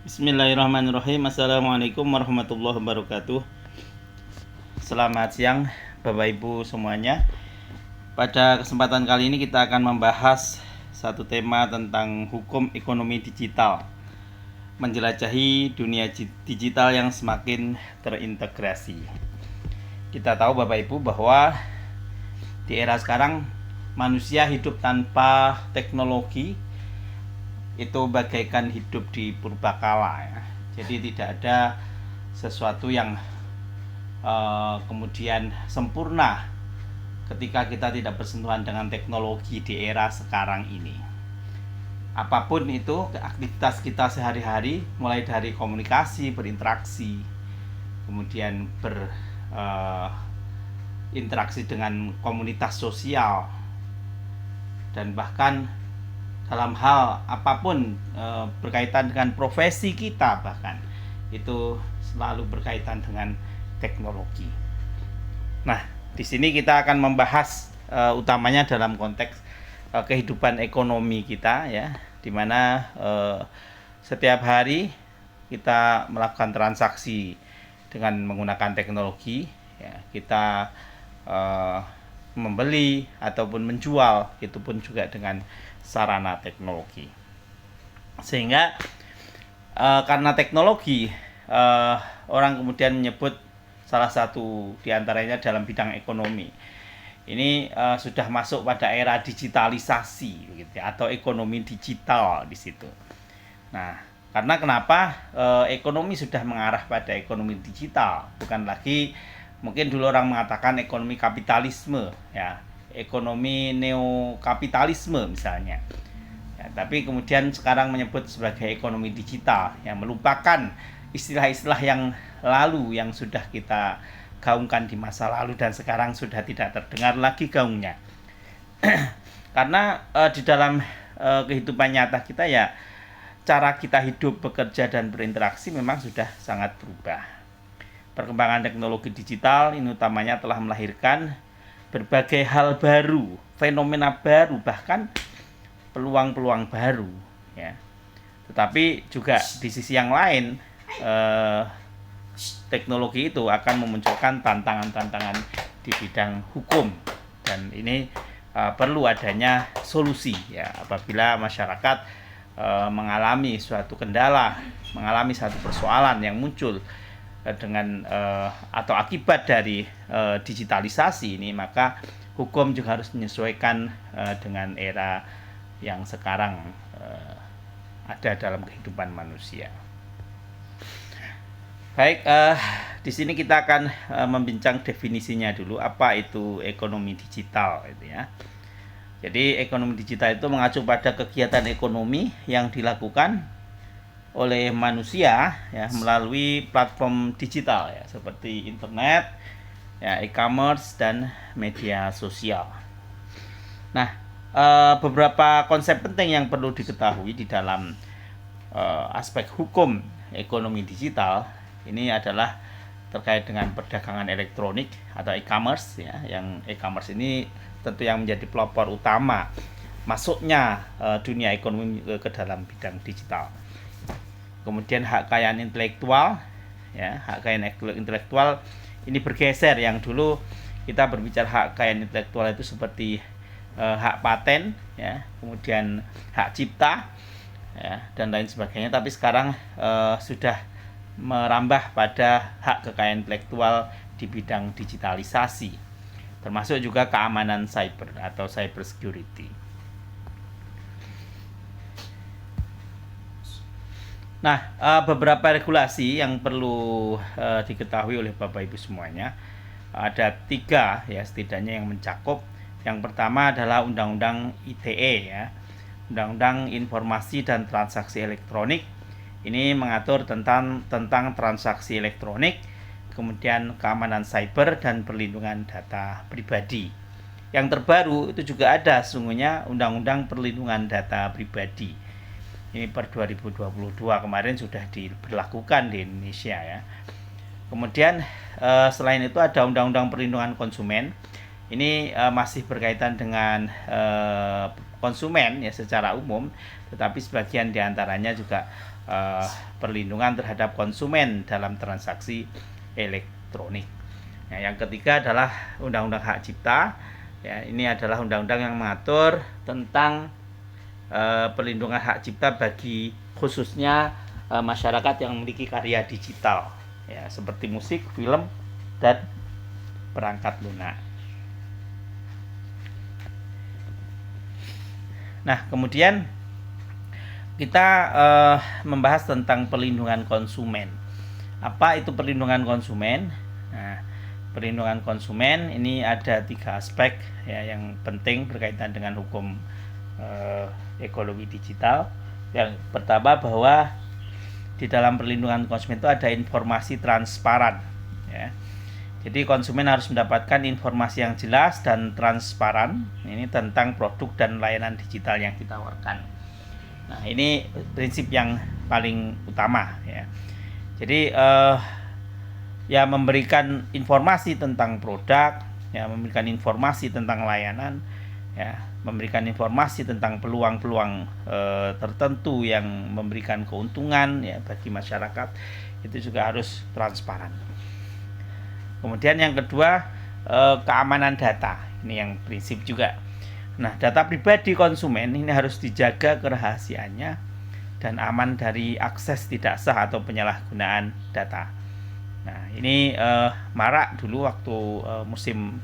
Bismillahirrahmanirrahim. Assalamualaikum warahmatullahi wabarakatuh. Selamat siang Bapak Ibu semuanya. Pada kesempatan kali ini kita akan membahas satu tema tentang hukum ekonomi digital, menjelajahi dunia digital yang semakin terintegrasi. Kita tahu Bapak Ibu bahwa di era sekarang manusia hidup tanpa teknologi itu bagaikan hidup di purbakala ya. Jadi tidak ada sesuatu yang kemudian sempurna ketika kita tidak bersentuhan dengan teknologi di era sekarang ini. Apapun itu aktivitas kita sehari-hari, mulai dari komunikasi, berinteraksi, kemudian berinteraksi dengan komunitas sosial, dan bahkan dalam hal apapun berkaitan dengan profesi kita, bahkan itu selalu berkaitan dengan teknologi. Nah, di sini kita akan membahas utamanya dalam konteks kehidupan ekonomi kita ya, di mana setiap hari kita melakukan transaksi dengan menggunakan teknologi ya, kita membeli ataupun menjual itu pun juga dengan sarana teknologi. Sehingga karena teknologi orang kemudian menyebut salah satu diantaranya dalam bidang ekonomi ini sudah masuk pada era digitalisasi gitu ya, atau ekonomi digital di situ. Nah, karena kenapa ekonomi sudah mengarah pada ekonomi digital, bukan lagi mungkin dulu orang mengatakan ekonomi kapitalisme ya, ekonomi neokapitalisme misalnya ya, tapi kemudian sekarang menyebut sebagai ekonomi digital yang melupakan istilah-istilah yang lalu yang sudah kita gaungkan di masa lalu dan sekarang sudah tidak terdengar lagi gaungnya. Karena di dalam kehidupan nyata kita ya, cara kita hidup, bekerja, dan berinteraksi memang sudah sangat berubah. Perkembangan teknologi digital ini utamanya telah melahirkan berbagai hal baru, fenomena baru, bahkan peluang-peluang baru ya. Tetapi juga di sisi yang lain teknologi itu akan memunculkan tantangan-tantangan di bidang hukum, dan ini perlu adanya solusi ya apabila masyarakat mengalami suatu kendala, mengalami satu persoalan yang muncul dengan atau akibat dari digitalisasi ini, maka hukum juga harus menyesuaikan dengan era yang sekarang ada dalam kehidupan manusia. Baik, di sini kita akan membincang definisinya dulu, apa itu ekonomi digital itu ya. Jadi ekonomi digital itu mengacu pada kegiatan ekonomi yang dilakukan oleh manusia ya melalui platform digital ya, seperti internet ya, e-commerce, dan media sosial. Nah, beberapa konsep penting yang perlu diketahui di dalam aspek hukum ekonomi digital ini adalah terkait dengan perdagangan elektronik atau e-commerce ya, yang e-commerce ini tentu yang menjadi pelopor utama masuknya dunia ekonomi ke dalam bidang digital. Kemudian hak kekayaan intelektual ya, hak kekayaan intelektual ini bergeser. Yang dulu kita berbicara hak kekayaan intelektual itu seperti hak paten ya, kemudian hak cipta ya, dan lain sebagainya, tapi sekarang sudah merambah pada hak kekayaan intelektual di bidang digitalisasi, termasuk juga keamanan cyber atau cyber security. Nah, beberapa regulasi yang perlu diketahui oleh Bapak Ibu semuanya, ada 3 ya setidaknya yang mencakup. Yang pertama adalah Undang-Undang ITE ya, Undang-Undang Informasi dan Transaksi Elektronik. Ini mengatur tentang transaksi elektronik, kemudian keamanan cyber dan perlindungan data pribadi. Yang terbaru itu juga ada sesungguhnya Undang-Undang Perlindungan Data Pribadi. Ini per 2022 kemarin sudah diberlakukan di Indonesia ya. Kemudian selain itu ada Undang-Undang Perlindungan Konsumen ini masih berkaitan dengan konsumen ya secara umum, tetapi sebagian diantaranya juga perlindungan terhadap konsumen dalam transaksi elektronik. Nah, yang ketiga adalah Undang-Undang Hak Cipta. Ya, ini adalah undang-undang yang mengatur tentang perlindungan hak cipta bagi khususnya masyarakat yang memiliki karya digital, ya, seperti musik, film, dan perangkat lunak. Nah, kemudian kita membahas tentang perlindungan konsumen. Apa itu perlindungan konsumen? Nah, perlindungan konsumen ini ada 3 aspek ya yang penting berkaitan dengan hukum ekonomi digital. Yang pertama, bahwa di dalam perlindungan konsumen itu ada informasi transparan ya. Jadi konsumen harus mendapatkan informasi yang jelas dan transparan ini tentang produk dan layanan digital yang ditawarkan. Nah, ini prinsip yang paling utama ya. Jadi ya memberikan informasi tentang produk, ya memberikan informasi tentang layanan, ya memberikan informasi tentang peluang-peluang tertentu yang memberikan keuntungan ya bagi masyarakat, itu juga harus transparan. Kemudian yang kedua, keamanan data, ini yang prinsip juga. Nah, data pribadi konsumen ini harus dijaga kerahasiaannya dan aman dari akses tidak sah atau penyalahgunaan data. Nah, ini marak dulu waktu musim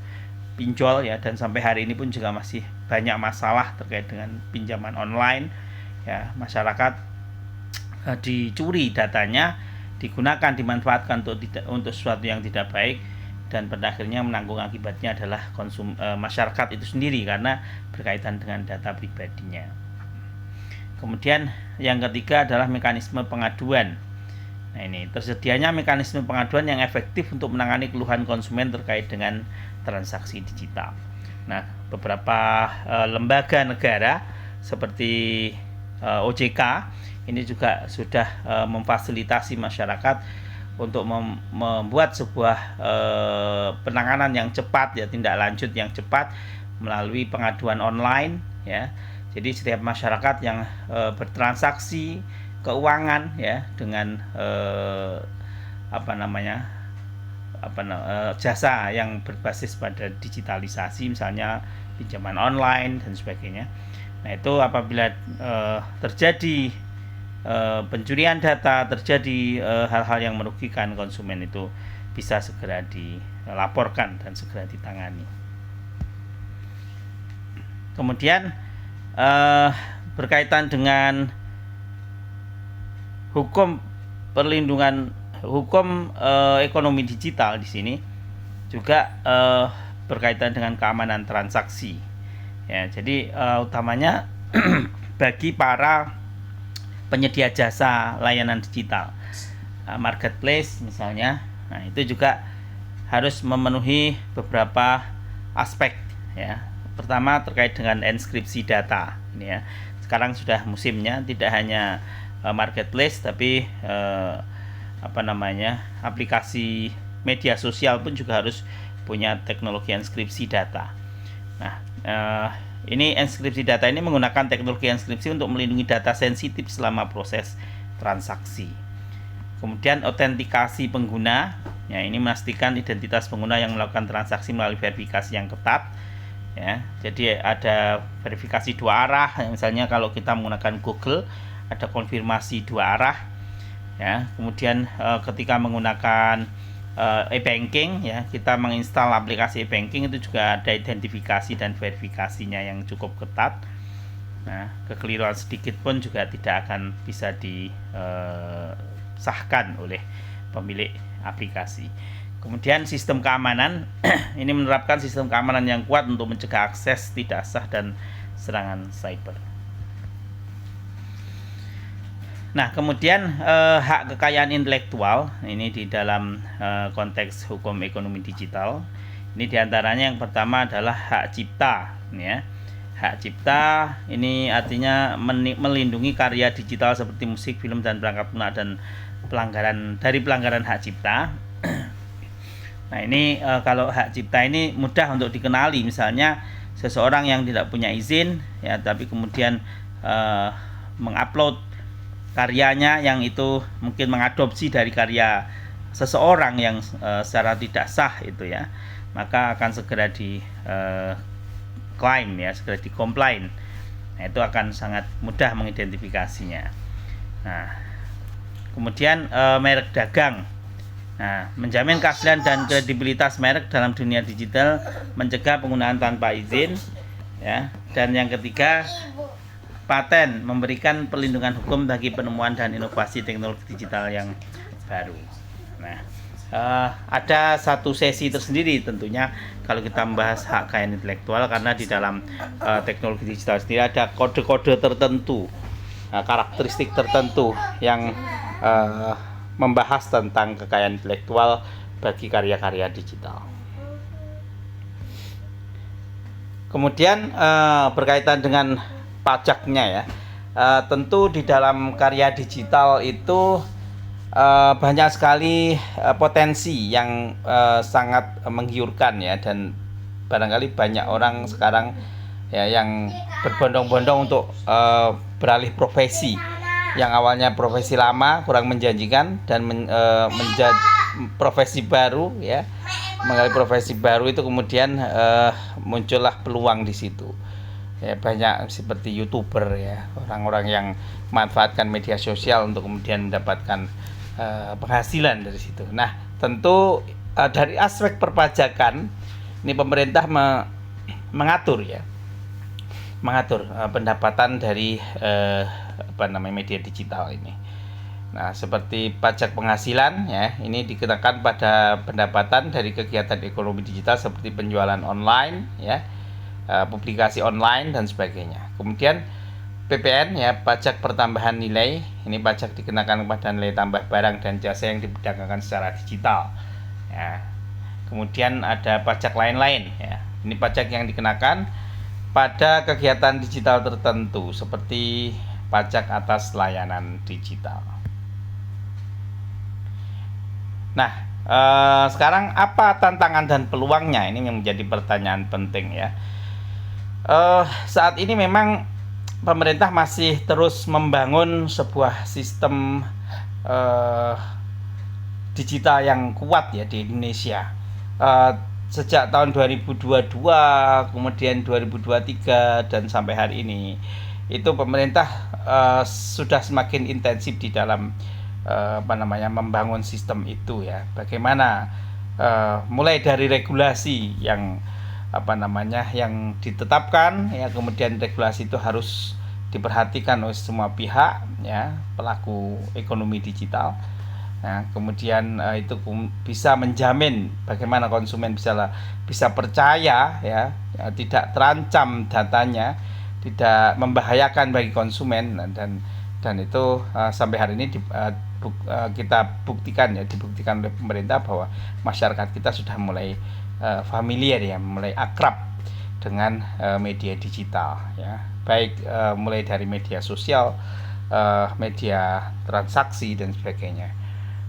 pinjol ya, dan sampai hari ini pun juga masih banyak masalah terkait dengan pinjaman online ya. Masyarakat dicuri datanya, digunakan, dimanfaatkan untuk sesuatu yang tidak baik, dan pada akhirnya menanggung akibatnya adalah masyarakat itu sendiri karena berkaitan dengan data pribadinya. Kemudian yang ketiga adalah mekanisme pengaduan. Nah, ini tersedianya mekanisme pengaduan yang efektif untuk menangani keluhan konsumen terkait dengan transaksi digital. Nah, beberapa lembaga negara seperti OJK ini juga sudah memfasilitasi masyarakat untuk membuat sebuah penanganan yang cepat ya, tindak lanjut yang cepat melalui pengaduan online ya. Jadi setiap masyarakat yang bertransaksi keuangan ya dengan jasa yang berbasis pada digitalisasi, misalnya pinjaman online dan sebagainya. Nah, itu apabila terjadi pencurian data, terjadi hal-hal yang merugikan konsumen, itu bisa segera dilaporkan dan segera ditangani. Kemudian berkaitan dengan hukum perlindungan ekonomi digital di sini juga berkaitan dengan keamanan transaksi. Ya, jadi utamanya bagi para penyedia jasa layanan digital, marketplace misalnya, nah itu juga harus memenuhi beberapa aspek ya. Pertama terkait dengan enskripsi data ini ya. Sekarang sudah musimnya, tidak hanya marketplace tapi aplikasi media sosial pun juga harus punya teknologi enskripsi data. Nah, ini enskripsi data ini menggunakan teknologi enskripsi untuk melindungi data sensitif selama proses transaksi. Kemudian autentikasi pengguna, ya ini memastikan identitas pengguna yang melakukan transaksi melalui verifikasi yang ketat. Ya, jadi ada verifikasi 2 arah. Misalnya kalau kita menggunakan Google, ada konfirmasi 2 arah. Ya, kemudian ketika menggunakan e-banking ya, kita menginstal aplikasi e-banking, itu juga ada identifikasi dan verifikasinya yang cukup ketat. Nah, kekeliruan sedikit pun juga tidak akan bisa disahkan oleh pemilik aplikasi. Kemudian sistem keamanan ini menerapkan sistem keamanan yang kuat untuk mencegah akses tidak sah dan serangan cyber. Nah, kemudian hak kekayaan intelektual ini di dalam konteks hukum ekonomi digital. Ini diantaranya yang pertama adalah hak cipta ya. Hak cipta ini artinya melindungi karya digital seperti musik, film, dan perangkat lunak dan pelanggaran hak cipta. Nah ini kalau hak cipta ini mudah untuk dikenali, misalnya seseorang yang tidak punya izin ya tapi kemudian mengupload karyanya yang itu mungkin mengadopsi dari karya seseorang yang secara tidak sah itu ya, maka akan segera di claim ya, segera di komplain. Nah, itu akan sangat mudah mengidentifikasinya. Nah, kemudian merek dagang. Nah, menjamin keaslian dan kredibilitas merek dalam dunia digital, mencegah penggunaan tanpa izin ya. Dan yang ketiga, paten, memberikan perlindungan hukum bagi penemuan dan inovasi teknologi digital yang baru. Nah, ada satu sesi tersendiri tentunya kalau kita membahas hak kekayaan intelektual, karena di dalam teknologi digital sendiri ada kode-kode tertentu, karakteristik tertentu yang membahas tentang kekayaan intelektual bagi karya-karya digital. Kemudian berkaitan dengan pajaknya ya, tentu di dalam karya digital itu banyak sekali potensi yang sangat menggiurkan ya, dan barangkali banyak orang sekarang ya yang berbondong-bondong untuk beralih profesi yang awalnya profesi lama kurang menjanjikan dan menjadi profesi baru ya, mengalami profesi baru itu kemudian muncullah peluang di situ ya, banyak seperti YouTuber ya, orang-orang yang memanfaatkan media sosial untuk kemudian mendapatkan penghasilan dari situ. Nah tentu dari aspek perpajakan ini pemerintah mengatur pendapatan dari media digital ini. Nah, seperti pajak penghasilan ya, ini dikenakan pada pendapatan dari kegiatan ekonomi digital seperti penjualan online ya, publikasi online dan sebagainya. Kemudian PPN ya, pajak pertambahan nilai, ini pajak dikenakan kepada nilai tambah barang dan jasa yang diperdagangkan secara digital ya. Kemudian ada pajak lain-lain ya, ini pajak yang dikenakan pada kegiatan digital tertentu seperti pajak atas layanan digital. Nah, sekarang apa tantangan dan peluangnya? Ini yang menjadi pertanyaan penting ya. Saat ini memang pemerintah masih terus membangun sebuah sistem digital yang kuat ya di Indonesia. Sejak tahun 2022, kemudian 2023 dan sampai hari ini, itu pemerintah sudah semakin intensif di dalam membangun sistem itu ya. Bagaimana mulai dari regulasi yang yang ditetapkan ya, kemudian regulasi itu harus diperhatikan oleh semua pihak ya, pelaku ekonomi digital. Nah, kemudian itu bisa menjamin bagaimana konsumen bisa percaya ya, tidak terancam datanya, tidak membahayakan bagi konsumen, dan itu sampai hari ini kita dibuktikan oleh pemerintah bahwa masyarakat kita sudah mulai familiar ya, mulai akrab dengan media digital ya, baik mulai dari media sosial, media transaksi dan sebagainya.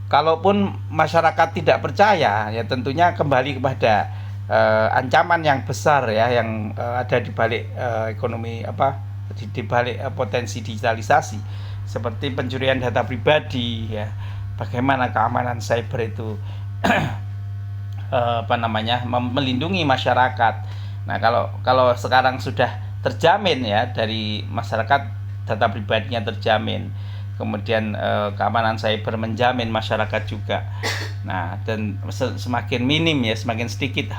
Kalaupun masyarakat tidak percaya ya, tentunya kembali kepada ancaman yang besar ya, yang ada di balik ekonomi di balik potensi digitalisasi, seperti pencurian data pribadi ya, bagaimana keamanan cyber itu melindungi masyarakat. Nah, kalau sekarang sudah terjamin ya, dari masyarakat data pribadinya terjamin, kemudian keamanan cyber menjamin masyarakat juga. Nah, dan semakin minim ya, semakin sedikit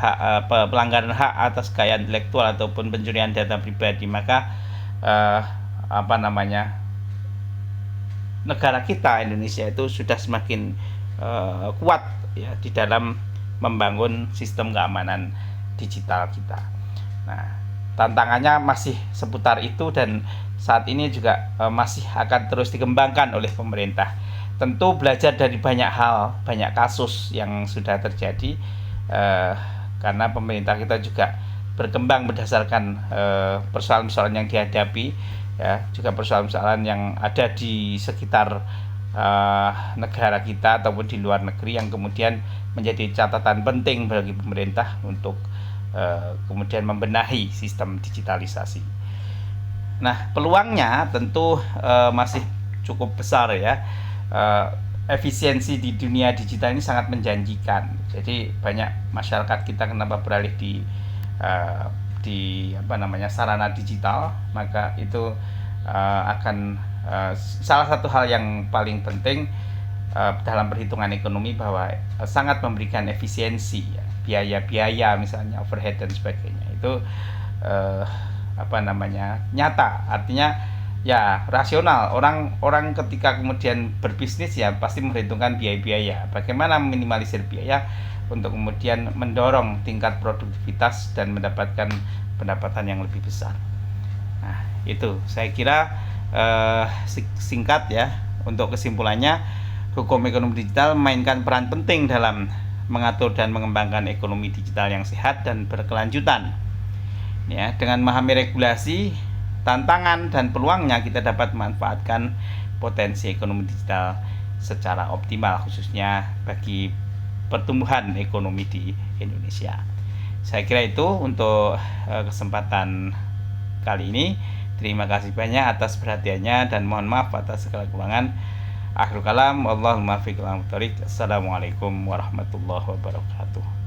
pelanggaran hak atas kekayaan intelektual ataupun pencurian data pribadi, maka negara kita Indonesia itu sudah semakin kuat ya di dalam membangun sistem keamanan digital kita. Nah, tantangannya masih seputar itu, dan saat ini juga masih akan terus dikembangkan oleh pemerintah. Tentu belajar dari banyak hal, banyak kasus yang sudah terjadi, karena pemerintah kita juga berkembang berdasarkan persoalan-persoalan yang dihadapi ya, juga persoalan-persoalan yang ada di sekitar negara kita ataupun di luar negeri yang kemudian menjadi catatan penting bagi pemerintah untuk kemudian membenahi sistem digitalisasi. Nah, peluangnya tentu masih cukup besar ya. Efisiensi di dunia digital ini sangat menjanjikan. Jadi banyak masyarakat kita kenapa beralih di sarana digital, maka itu akan salah satu hal yang paling penting dalam perhitungan ekonomi bahwa sangat memberikan efisiensi ya. Biaya-biaya misalnya overhead dan sebagainya itu nyata, artinya ya rasional. Orang ketika kemudian berbisnis ya pasti memperhitungkan biaya-biaya, bagaimana meminimalisir biaya untuk kemudian mendorong tingkat produktivitas dan mendapatkan pendapatan yang lebih besar. Nah, itu saya kira singkat ya. Untuk kesimpulannya, hukum ekonomi digital memainkan peran penting dalam mengatur dan mengembangkan ekonomi digital yang sehat dan berkelanjutan. Ya, dengan memahami regulasi, tantangan dan peluangnya, kita dapat memanfaatkan potensi ekonomi digital secara optimal, khususnya bagi pertumbuhan ekonomi di Indonesia. Saya kira itu untuk kesempatan kali ini. Terima kasih banyak atas perhatiannya dan mohon maaf atas segala kekurangan. Akhirul kalam, Allahumma fiqh. Assalamualaikum warahmatullahi wabarakatuh.